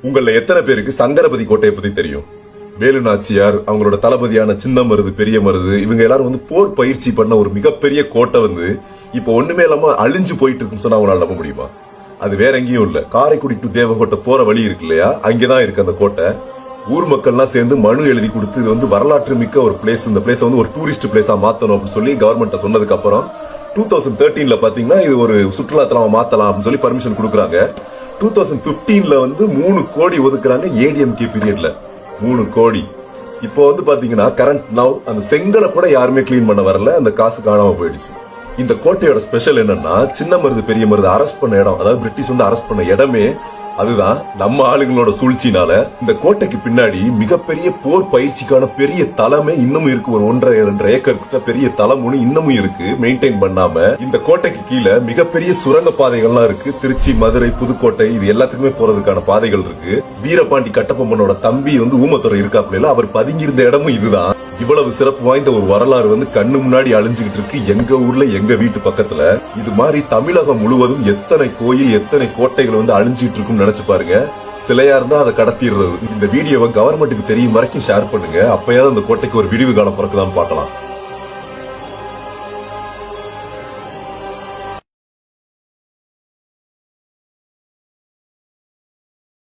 உங்கள எத்தனை பேருக்கு சங்கரபதி கோட்டையை பத்தி தெரியும்? வேலு நாச்சியார், அவங்களோட தளபதியான சின்ன மருது, பெரிய மருது, இவங்க எல்லாரும் வந்து போர் பயிற்சி பண்ண ஒரு மிகப்பெரிய கோட்டை வந்து இப்ப ஒண்ணுமே இல்லாம அழிஞ்சு போயிட்டு இருக்குன்னு சொன்னா அவங்களால நம்ப முடியுமா? அது வேற எங்கேயும் இல்ல, காரைக்குடி டு தேவகோட்டை போற வழி இருக்கு இல்லையா, அங்கேதான் இருக்கு அந்த கோட்டை. ஊர் மக்கள்லாம் சேர்ந்து மனு எழுதி கொடுத்து இது வந்து வரலாற்று மிக்க ஒரு பிளேஸ், இந்த பிளேஸ் வந்து ஒரு டூரிஸ்ட் பிளேஸா மாத்தணும் அப்படின்னு சொல்லி கவர்மெண்ட் சொன்னதுக்கு அப்புறம் 2013ல பாத்தீங்கன்னா இது ஒரு சுற்றுலா தலமா மாத்தலாம் அப்படின்னு சொல்லி பர்மிஷன் கொடுக்குறாங்க. 2015ல வந்து 3 கோடி ஒதுக்குறாங்க ஏடிஎம்கே பீரியட்ல. 3 கோடி. இப்போ வந்து பாத்தீங்கன்னா கரண்ட் நவ் அந்த செங்கலை கூட யாருமே கிளீன் பண்ண வரல, அந்த காசு காணாம போயிடுச்சு. இந்த கோட்டையோட ஸ்பெஷல் என்னன்னா, சின்ன மருது பெரிய மருது அரெஸ்ட் பண்ண இடம், அதாவது பிரிட்டிஷ் வந்து அரெஸ்ட் பண்ண இடமே அதுதான். நம்ம ஆளுங்களோட சூழ்ச்சினால இந்த கோட்டைக்கு பின்னாடி மிகப்பெரிய போர் பயிற்சிக்கான பெரிய தளமே இன்னமும் இருக்கு. ஒரு 1.5-2 ஏக்கர் கிட்ட பெரிய தளம் ஒண்ணு இன்னமும் இருக்கு, மெயின்டைன் பண்ணாம. இந்த கோட்டைக்கு கீழே மிகப்பெரிய சுரங்க பாதைகள்லாம் இருக்கு. திருச்சி, மதுரை, புதுக்கோட்டை இது எல்லாத்துக்குமே போறதுக்கான பாதைகள் இருக்கு. வீரபாண்டி கட்டபொம்மனோட தம்பி வந்து ஊமத்துறை இருக்காப்ல, அவர் பதுங்கியிருந்த இடமும் இதுதான். இவ்வளவு சிறப்பு வாய்ந்த ஒரு வரலாறு வந்து கண்ணு முன்னாடி அழிஞ்சுகிட்டு இருக்கு எங்க ஊர்ல, எங்க வீட்டு பக்கத்துல. இது மாதிரி தமிழகம் முழுவதும் எத்தனை கோயில், எத்தனை கோட்டைகள் வந்து அழிஞ்சுகிட்டு இருக்குன்னு நினைச்சு பாருங்க. சிலையா இருந்தா அதை கடத்திடுறது. இந்த வீடியோவை கவர்மெண்ட்டுக்கு தெரியும் வரைக்கும் ஷேர் பண்ணுங்க. அப்பயாவது அந்த கோட்டைக்கு ஒரு விடிவு காலம் பிறக்குதான்னு பார்க்கலாம்.